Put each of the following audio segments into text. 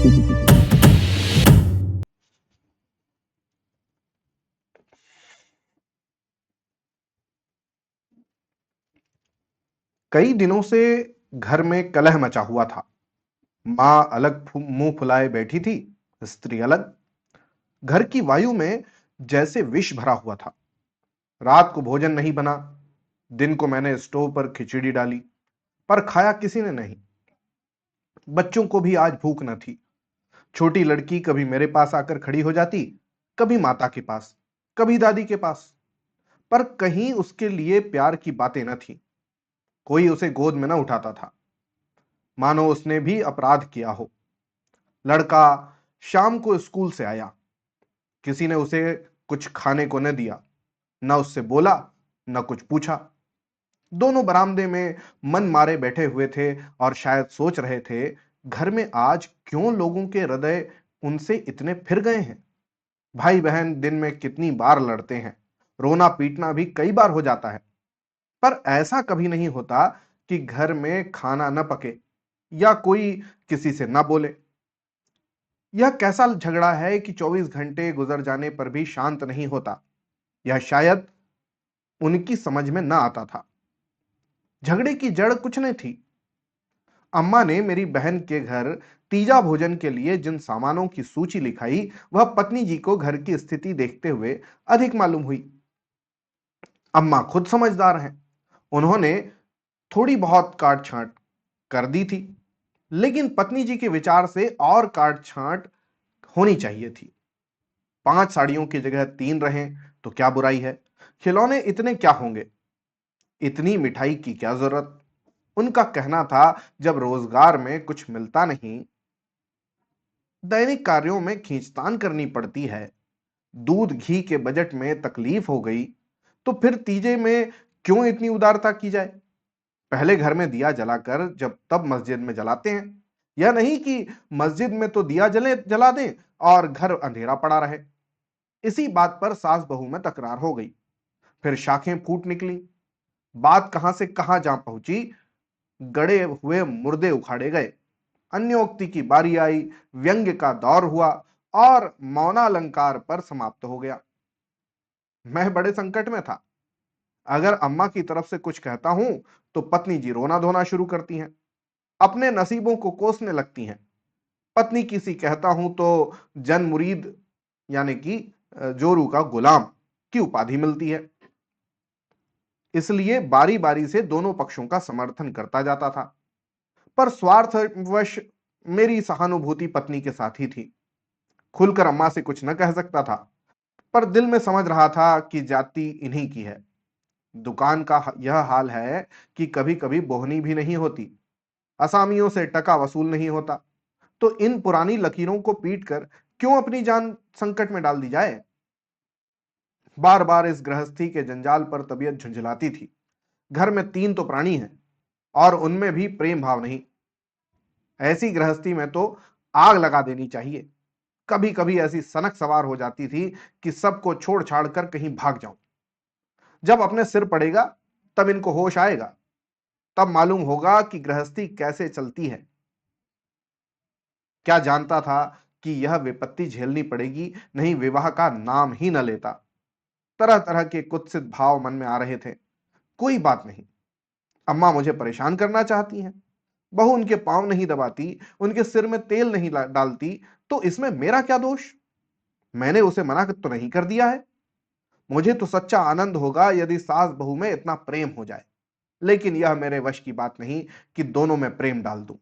कई दिनों से घर में कलह मचा हुआ था। माँ अलग मुंह फुलाए बैठी थी, स्त्री अलग। घर की वायु में जैसे विष भरा हुआ था। रात को भोजन नहीं बना। दिन को मैंने स्टोव पर खिचड़ी डाली, पर खाया किसी ने नहीं। बच्चों को भी आज भूख न थी। छोटी लड़की कभी मेरे पास आकर खड़ी हो जाती, कभी माता के पास, कभी दादी के पास, पर कहीं उसके लिए प्यार की बातें न थी। कोई उसे गोद में न उठाता था, मानो उसने भी अपराध किया हो। लड़का शाम को स्कूल से आया, किसी ने उसे कुछ खाने को न दिया, न उससे बोला, न कुछ पूछा। दोनों बरामदे में मन मारे बैठे हुए थे और शायद सोच रहे थे, घर में आज क्यों लोगों के हृदय उनसे इतने फिर गए हैं। भाई बहन दिन में कितनी बार लड़ते हैं, रोना पीटना भी कई बार हो जाता है, पर ऐसा कभी नहीं होता कि घर में खाना न पके या कोई किसी से न बोले। यह कैसा झगड़ा है कि 24 घंटे गुजर जाने पर भी शांत नहीं होता। यह शायद उनकी समझ में न आता था। झगड़े की जड़ कुछ नहीं थी। अम्मा ने मेरी बहन के घर तीजा भोजन के लिए जिन सामानों की सूची लिखाई, वह पत्नी जी को घर की स्थिति देखते हुए अधिक मालूम हुई। अम्मा खुद समझदार हैं। उन्होंने थोड़ी बहुत काट छांट कर दी थी, लेकिन पत्नी जी के विचार से और काट छांट होनी चाहिए थी। 5 साड़ियों की जगह 3 रहें तो क्या बुराई है। खिलौने इतने क्या होंगे, इतनी मिठाई की क्या जरूरत। उनका कहना था, जब रोजगार में कुछ मिलता नहीं, दैनिक कार्यों में खींचतान करनी पड़ती है, दूध घी के बजट में तकलीफ हो गई, तो फिर तीजे में क्यों इतनी उदारता की जाए। पहले घर में दिया जलाकर जब तब मस्जिद में जलाते हैं। यह नहीं कि मस्जिद में तो दिया जला दें और घर अंधेरा पड़ा रहे। इसी बात पर सास बहू में तकरार हो गई। फिर शाखें फूट निकली। बात कहां से कहां जा पहुंची। गड़े हुए मुर्दे उखाड़े गए। अन्योक्ति की बारी आई, व्यंग्य का दौर हुआ और मौनालंकार पर समाप्त हो गया। मैं बड़े संकट में था। अगर अम्मा की तरफ से कुछ कहता हूं तो पत्नी जी रोना धोना शुरू करती हैं, अपने नसीबों को कोसने लगती हैं। पत्नी किसी कहता हूं तो जन मुरीद यानी कि जोरू का गुलाम की उपाधि मिलती है। इसलिए बारी बारी से दोनों पक्षों का समर्थन करता जाता था, पर स्वार्थवश मेरी सहानुभूति पत्नी के साथ ही थी। खुलकर अम्मा से कुछ न कह सकता था, पर दिल में समझ रहा था कि जाति इन्हीं की है। दुकान का यह हाल है कि कभी कभी बोहनी भी नहीं होती, असामियों से टका वसूल नहीं होता, तो इन पुरानी लकीरों को पीट कर क्यों अपनी जान संकट में डाल दी जाए। बार बार इस गृहस्थी के जंजाल पर तबीयत झुंझलाती थी। घर में 3 तो प्राणी हैं और उनमें भी प्रेम भाव नहीं। ऐसी गृहस्थी में तो आग लगा देनी चाहिए। कभी कभी ऐसी सनक सवार हो जाती थी कि सबको छोड़ छाड़ कर कहीं भाग जाऊं। जब अपने सिर पड़ेगा तब इनको होश आएगा, तब मालूम होगा कि गृहस्थी कैसे चलती है। क्या जानता था कि यह विपत्ति झेलनी पड़ेगी, नहीं विवाह का नाम ही न लेता। तरह तरह के कुत्सित भाव मन में आ रहे थे। कोई बात नहीं, अम्मा मुझे परेशान करना चाहती हैं, बहू उनके पांव नहीं दबाती, उनके सिर में तेल नहीं डालती, तो इसमें मेरा क्या दोष। मैंने उसे मना तो नहीं कर दिया है। मुझे तो सच्चा आनंद होगा यदि सास बहू में इतना प्रेम हो जाए, लेकिन यह मेरे वश की बात नहीं कि दोनों में प्रेम डाल दूं।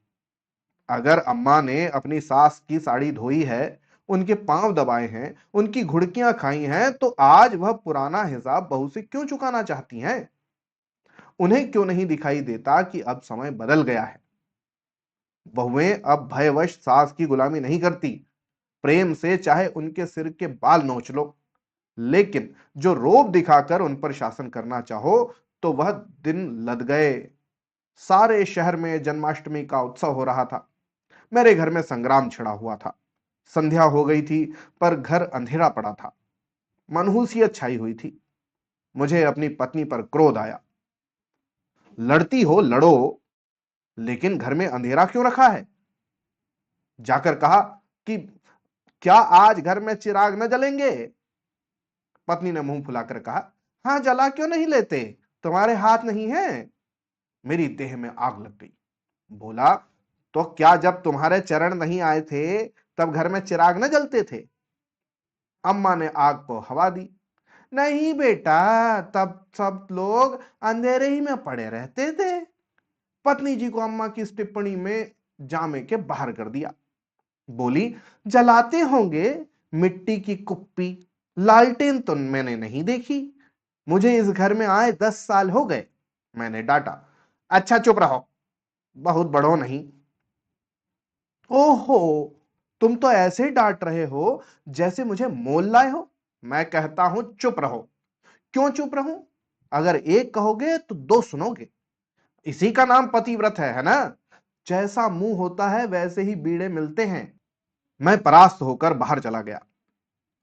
अगर अम्मा ने अपनी सास की साड़ी धोई है, उनके पांव दबाए हैं, उनकी घुड़कियां खाई हैं, तो आज वह पुराना हिसाब बहू से क्यों चुकाना चाहती हैं। उन्हें क्यों नहीं दिखाई देता कि अब समय बदल गया है। बहुएं अब भयवश सास की गुलामी नहीं करती। प्रेम से चाहे उनके सिर के बाल नोच लो, लेकिन जो रोब दिखाकर उन पर शासन करना चाहो, तो वह दिन लद गए। सारे शहर में जन्माष्टमी का उत्सव हो रहा था। मेरे घर में संग्राम छिड़ा हुआ था। संध्या हो गई थी, पर घर अंधेरा पड़ा था। मनहूसियत छाई हुई थी। मुझे अपनी पत्नी पर क्रोध आया। लड़ती हो लड़ो, लेकिन घर में अंधेरा क्यों रखा है। जाकर कहा कि क्या आज घर में चिराग न जलेंगे? पत्नी ने मुंह फुलाकर कहा, हाँ, जला क्यों नहीं लेते? तुम्हारे हाथ नहीं है? मेरी देह में आग लग गई। बोला, तो क्या जब तुम्हारे चरण नहीं आए थे तब घर में चिराग न जलते थे? अम्मा ने आग को हवा दी। नहीं बेटा, तब सब लोग अंधेरे ही में पड़े रहते थे। पत्नी जी को अम्मा की इस टिप्पणी में जामे के बाहर कर दिया। बोली, जलाते होंगे, मिट्टी की कुप्पी, लालटेन तो मैंने नहीं देखी। मुझे इस घर में आए 10 साल हो गए। मैंने डांटा। अच्छा चुप रहो, बहुत बड़ो नहीं। ओहो, तुम तो ऐसे डांट रहे हो जैसे मुझे मोल लाए हो। मैं कहता हूं चुप रहो। क्यों चुप रहूं? अगर एक कहोगे तो दो सुनोगे। इसी का नाम पतिव्रत है ना? जैसा मुंह होता है वैसे ही बीड़े मिलते हैं। मैं परास्त होकर बाहर चला गया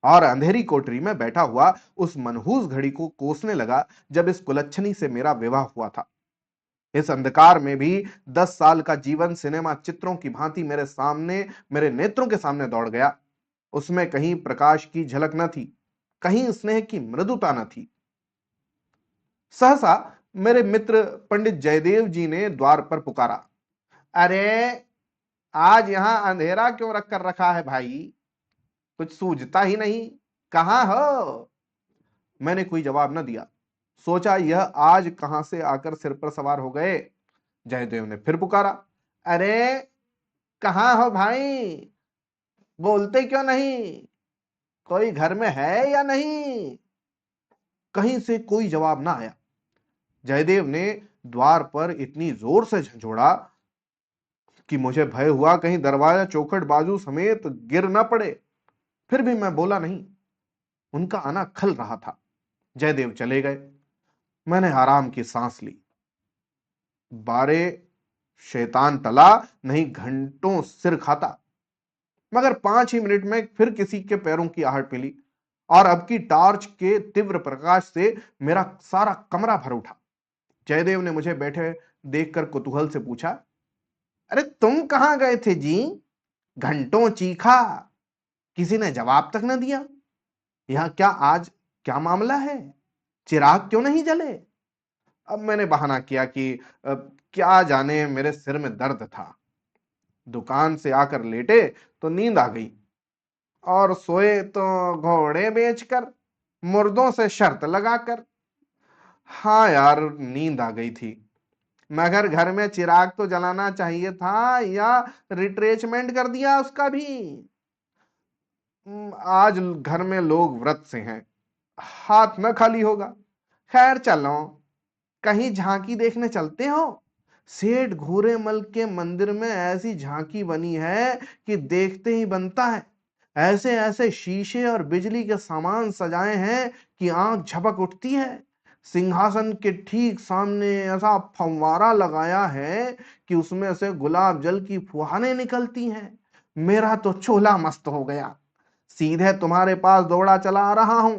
और अंधेरी कोठरी में बैठा हुआ उस मनहूस घड़ी को कोसने लगा जब इस कुलच्छनी से मेरा विवाह हुआ था। इस अंधकार में भी 10 साल का जीवन सिनेमा चित्रों की भांति मेरे सामने, मेरे नेत्रों के सामने दौड़ गया। उसमें कहीं प्रकाश की झलक न थी, कहीं स्नेह की मृदुता न थी। सहसा मेरे मित्र पंडित जयदेव जी ने द्वार पर पुकारा, अरे आज यहां अंधेरा क्यों रख कर रखा है भाई? कुछ सूझता ही नहीं, कहां हो? मैंने कोई जवाब न दिया। सोचा यह आज कहां से आकर सिर पर सवार हो गए। जयदेव ने फिर पुकारा, अरे कहां हो भाई? बोलते क्यों नहीं? कोई घर में है या नहीं? कहीं से कोई जवाब ना आया। जयदेव ने द्वार पर इतनी जोर से झंझोड़ा कि मुझे भय हुआ कहीं दरवाजा चौखट बाजू समेत गिर न पड़े। फिर भी मैं बोला नहीं। उनका आना खल रहा था। जयदेव चले गए। मैंने आराम की सांस ली। बारे शैतान टला, नहीं घंटों सिर खाता। मगर 5 ही मिनट में फिर किसी के पैरों की आहट मिली और अब की टॉर्च के तीव्र प्रकाश से मेरा सारा कमरा भर उठा। जयदेव ने मुझे बैठे देखकर कुतूहल से पूछा, अरे तुम कहां गए थे जी? घंटों चीखा, किसी ने जवाब तक न दिया। यहां क्या आज क्या मामला है? चिराग क्यों नहीं जले? अब मैंने बहाना किया कि क्या जाने मेरे सिर में दर्द था। दुकान से आकर लेटे तो नींद आ गई और सोए तो घोड़े बेचकर, मुर्दों से शर्त लगाकर। हाँ यार, नींद आ गई थी। मगर घर में चिराग तो जलाना चाहिए था, या रिट्रेचमेंट कर दिया उसका भी। आज घर में लोग व्रत से हैं, हाथ न खाली होगा। खैर चलो, कहीं झांकी देखने चलते हो? सेठ घूरेमल के मंदिर में ऐसी झांकी बनी है कि देखते ही बनता है। ऐसे ऐसे शीशे और बिजली के सामान सजाए हैं कि आंख झपक उठती है। सिंहासन के ठीक सामने ऐसा फव्वारा लगाया है कि उसमें से गुलाब जल की फुहारें निकलती हैं। मेरा तो चोला मस्त हो गया। सीधे तुम्हारे पास दौड़ा चला आ रहा हूं।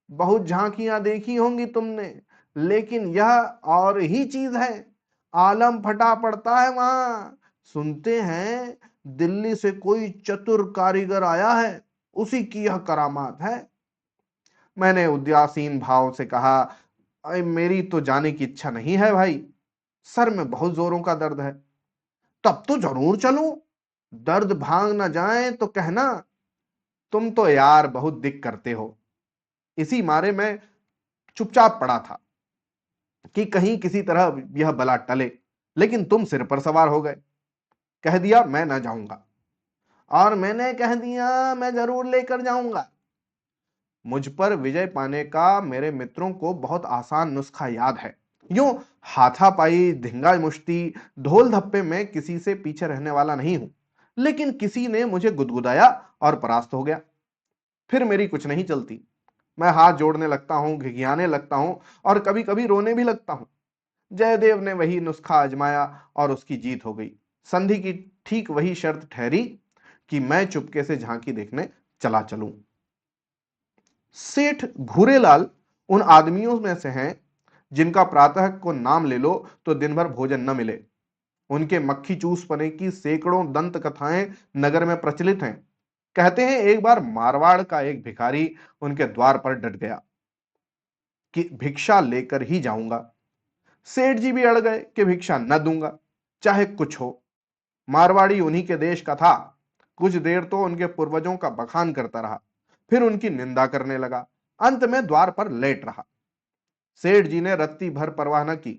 बहुत झांकियां देखी होंगी तुमने, लेकिन यह और ही चीज है। आलम फटा पड़ता है वहां। सुनते हैं दिल्ली से कोई चतुर कारीगर आया है, उसी की यह करामात है। मैंने उदासीन भाव से कहा, अरे मेरी तो जाने की इच्छा नहीं है भाई। सर में बहुत जोरों का दर्द है। तब तो जरूर चलूं। दर्द भाग ना जाए तो कहना। तुम तो यार बहुत दिक करते हो। इसी मारे मैं चुपचाप पड़ा था कि कहीं किसी तरह यह बला टले, लेकिन तुम सिर पर सवार हो गए। कह दिया मैं ना जाऊंगा, और मैंने कह दिया मैं जरूर लेकर जाऊंगा। मुझ पर विजय पाने का मेरे मित्रों को बहुत आसान नुस्खा याद है। यूं हाथापाई, धिंगा मुश्ती, ढोल धप्पे में किसी से पीछे रहने वाला नहीं हूं। लेकिन किसी ने मुझे गुदगुदाया और परास्त हो गया। फिर मेरी कुछ नहीं चलती। मैं हाथ जोड़ने लगता हूं, घिघियाने लगता हूं और कभी कभी रोने भी लगता हूं। जयदेव ने वही नुस्खा आजमाया और उसकी जीत हो गई। संधि की ठीक वही शर्त ठहरी कि मैं चुपके से झांकी देखने चला चलूं। सेठ घूरेलाल उन आदमियों में से हैं जिनका प्रातः को नाम ले लो तो दिन भर भोजन न मिले। उनके मक्खी चूस पने की सैकड़ों दंत कथाएं नगर में प्रचलित हैं। कहते हैं एक बार मारवाड़ का एक भिखारी उनके द्वार पर डट गया कि भिक्षा लेकर ही जाऊंगा। सेठ जी भी अड़ गए कि भिक्षा न दूंगा, चाहे कुछ हो। मारवाड़ी उन्हीं के देश का था। कुछ देर तो उनके पूर्वजों का बखान करता रहा, फिर उनकी निंदा करने लगा। अंत में द्वार पर लेट रहा। सेठ जी ने रत्ती भर परवाह न की।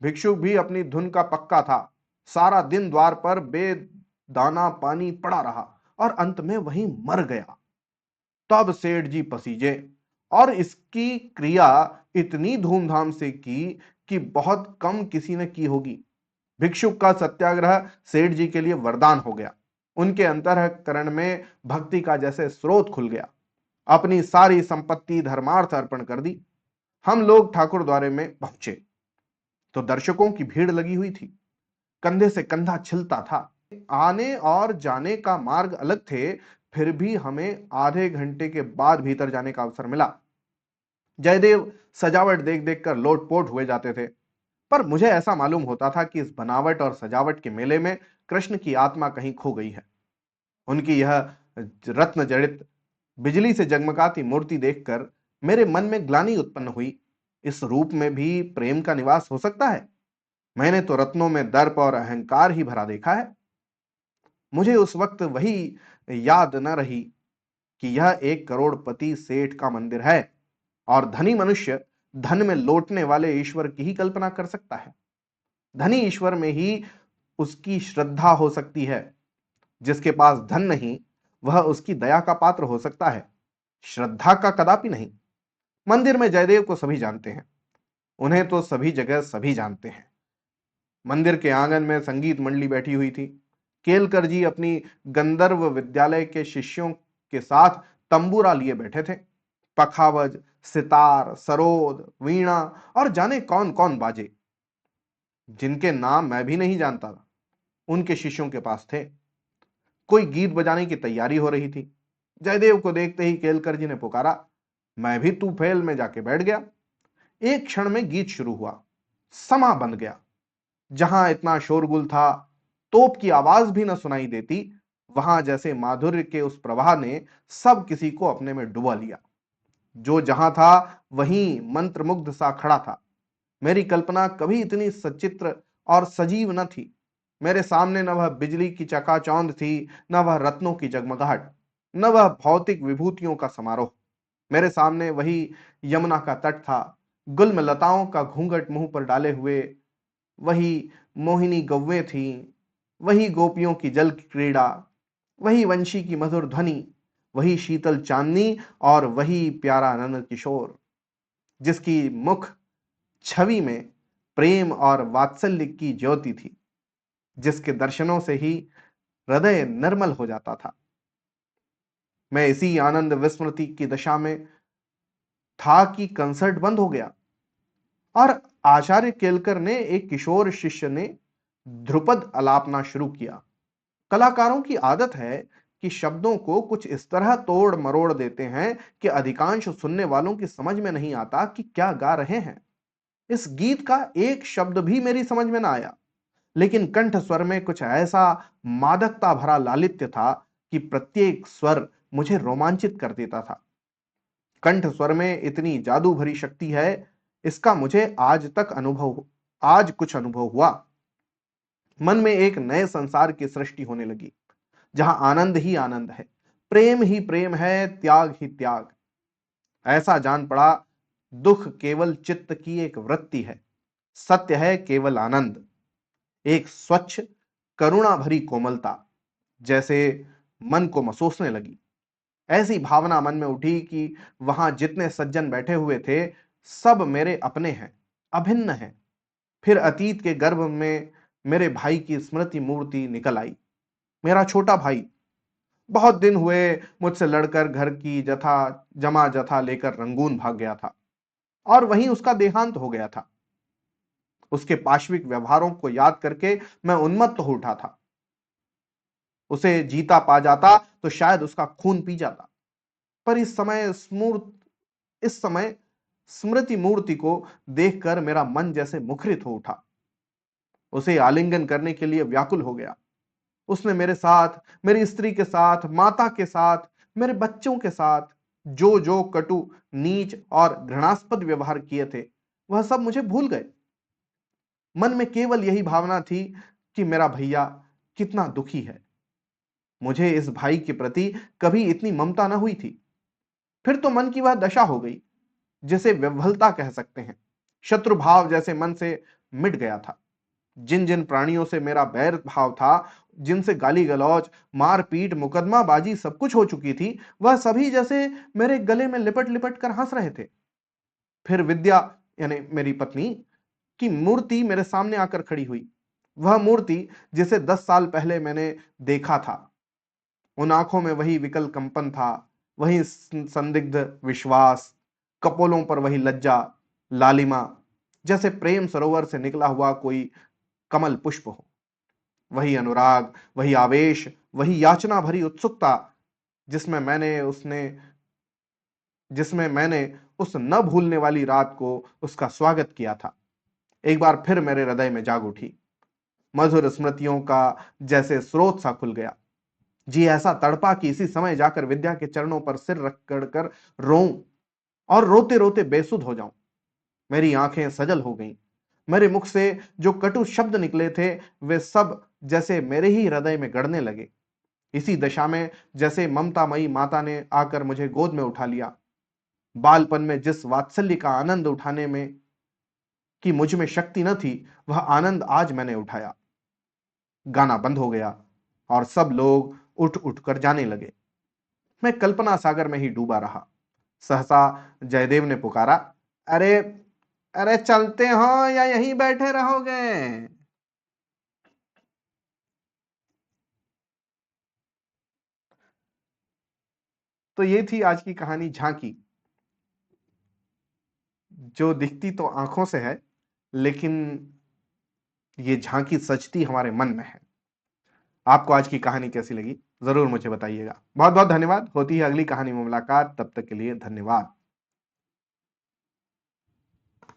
भिक्षुक भी अपनी धुन का पक्का था। सारा दिन द्वार पर बेदाना पानी पड़ा रहा और अंत में वहीं मर गया। तब सेठ जी पसीजे और इसकी क्रिया इतनी धूमधाम से की कि बहुत कम किसी ने की होगी। भिक्षुक का सत्याग्रह सेठ जी के लिए वरदान हो गया। उनके अंतःकरण में भक्ति का जैसे स्रोत खुल गया। अपनी सारी संपत्ति धर्मार्थ अर्पण कर दी। हम लोग ठाकुर द्वारे में पहुंचे तो दर्शकों की भीड़ लगी हुई थी। कंधे से कंधा छिलता था। आने और जाने का मार्ग अलग थे, फिर भी हमें आधे घंटे के बाद भीतर जाने का अवसर मिला। जयदेव सजावट देख देख कर लोटपोट हुए जाते थे, पर मुझे ऐसा मालूम होता था कि इस बनावट और सजावट के मेले में कृष्ण की आत्मा कहीं खो गई है। उनकी यह रत्न जड़ित बिजली से जगमगाती मूर्ति देखकर मेरे मन में ग्लानि उत्पन्न हुई। इस रूप में भी प्रेम का निवास हो सकता है? मैंने तो रत्नों में दर्प और अहंकार ही भरा देखा है। मुझे उस वक्त वही याद न रही कि यह एक करोड़पति सेठ का मंदिर है और धनी मनुष्य धन में लौटने वाले ईश्वर की ही कल्पना कर सकता है। धनी ईश्वर में ही उसकी श्रद्धा हो सकती है। जिसके पास धन नहीं, वह उसकी दया का पात्र हो सकता है, श्रद्धा का कदापि नहीं। मंदिर में जयदेव को सभी जानते हैं। उन्हें तो सभी जगह सभी जानते हैं। मंदिर के आंगन में संगीत मंडली बैठी हुई थी। केलकर जी अपनी गंधर्व विद्यालय के शिष्यों के साथ तंबूरा लिए बैठे थे। पखावज, सितार, सरोद, वीणा और जाने कौन कौन बाजे, जिनके नाम मैं भी नहीं जानता था, उनके शिष्यों के पास थे। कोई गीत बजाने की तैयारी हो रही थी। जयदेव को देखते ही केलकर जी ने पुकारा। मैं भी तूफेल में जाके बैठ गया। एक क्षण में गीत शुरू हुआ। समा बंध गया। जहां इतना शोरगुल था, तोप की आवाज भी न सुनाई देती, वहां जैसे माधुर्य के उस प्रवाह ने सब किसी को अपने में डुबा लिया। जो जहां था वहीं मंत्रमुग्ध सा खड़ा था। मेरी कल्पना कभी इतनी सचित्र और सजीव न थी। मेरे सामने न वह बिजली की चकाचौंध थी, न वह रत्नों की जगमगाहट, न वह भौतिक विभूतियों का समारोह। मेरे सामने वही यमुना का तट था, गुल्म लताओं का घूंघट मुंह पर डाले हुए। वही मोहिनी गव्वे थी, वही गोपियों की जल क्रीड़ा, वही वंशी की मधुर ध्वनि, वही शीतल चांदनी और वही प्यारा नंद किशोर, जिसकी मुख छवि में प्रेम और वात्सल्य की ज्योति थी, जिसके दर्शनों से ही हृदय निर्मल हो जाता था। मैं इसी आनंद विस्मृति की दशा में था कि कंसर्ट बंद हो गया और आचार्य केलकर ने एक किशोर शिष्य ने ध्रुपद अलापना शुरू किया। कलाकारों की आदत है कि शब्दों को कुछ इस तरह तोड़ मरोड़ देते हैं कि अधिकांश सुनने वालों की समझ में नहीं आता कि क्या गा रहे हैं। इस गीत का एक शब्द भी मेरी समझ में ना आया, लेकिन कंठ स्वर में कुछ ऐसा मादकता भरा लालित्य था कि प्रत्येक स्वर मुझे रोमांचित कर देता था। कंठ स्वर में इतनी जादू भरी शक्ति है, इसका मुझे आज कुछ अनुभव हुआ। मन में एक नए संसार की सृष्टि होने लगी, जहां आनंद ही आनंद है, प्रेम ही प्रेम है, त्याग ही त्याग। ऐसा जान पड़ा, दुख केवल चित्त की एक वृत्ति है, सत्य है केवल आनंद। एक स्वच्छ करुणा भरी कोमलता जैसे मन को मसोसने लगी। ऐसी भावना मन में उठी कि वहां जितने सज्जन बैठे हुए थे, सब मेरे अपने हैं, अभिन्न हैं। फिर अतीत के गर्भ में मेरे भाई की स्मृति मूर्ति निकल आई। मेरा छोटा भाई बहुत दिन हुए मुझसे लड़कर घर की जमा जथा लेकर रंगून भाग गया था और वहीं उसका देहांत हो गया था। उसके पाश्विक व्यवहारों को याद करके मैं उन्मत्त हो उठा था। उसे जीता पा जाता तो शायद उसका खून पी जाता, पर इस समय स्मृति मूर्ति को देखकर मेरा मन जैसे मुखरित हो उठा। उसे आलिंगन करने के लिए व्याकुल हो गया। उसने मेरे साथ, मेरी स्त्री के साथ, माता के साथ, मेरे बच्चों के साथ जो जो कटु, नीच और घृणास्पद व्यवहार किए थे, वह सब मुझे भूल गए। मन में केवल यही भावना थी कि मेरा भैया कितना दुखी है। मुझे इस भाई के प्रति कभी इतनी ममता न हुई थी। फिर तो मन की वह दशा हो गई जिसे विह्वलता कह सकते हैं। शत्रु भाव जैसे मन से मिट गया था। जिन जिन प्राणियों से मेरा बैर भाव था, जिनसे गाली गलौज, मारपीट, मुकदमाबाजी सब कुछ हो चुकी थी, वह सभी जैसे मेरे गले में लिपट लिपट कर हंस रहे थे। फिर विद्या, यानी मेरी पत्नी की मूर्ति मेरे सामने आकर खड़ी हुई। वह मूर्ति जिसे 10 साल पहले मैंने देखा था। उन आंखों में वही विकल कंपन था, वही संदिग्ध विश्वास, कपोलों पर वही लज्जा, लालिमा, जैसे प्रेम सरोवर से निकला हुआ कोई कमल पुष्प हो। वही अनुराग, वही आवेश, वही याचना भरी उत्सुकता जिसमें मैंने उस न भूलने वाली रात को उसका स्वागत किया था, एक बार फिर मेरे हृदय में जाग उठी। मधुर स्मृतियों का जैसे स्रोत सा खुल गया। जी ऐसा तड़पा कि इसी समय जाकर विद्या के चरणों पर सिर रख कर रोऊं और रोते रोते बेसुध हो जाऊं। मेरी आंखें सजल हो गईं। मेरे मुख से जो कटु शब्द निकले थे, वे सब जैसे मेरे ही हृदय में गड़ने लगे। इसी दशा में जैसे ममतामयी माता ने आकर मुझे गोद में उठा लिया। बालपन में जिस वात्सल्य का आनंद उठाने में कि मुझ में शक्ति न थी, वह आनंद आज मैंने उठाया। गाना बंद हो गया और सब लोग उठ उठ कर जाने लगे। मैं कल्पना सागर में ही डूबा रहा। सहसा जयदेव ने पुकारा, अरे अरे चलते हो या यहीं बैठे रहोगे? तो ये थी आज की कहानी झांकी, जो दिखती तो आंखों से है, लेकिन ये झांकी सचती हमारे मन में है। आपको आज की कहानी कैसी लगी, जरूर मुझे बताइएगा। बहुत बहुत धन्यवाद। होती है अगली कहानी में मुलाकात, तब तक के लिए धन्यवाद।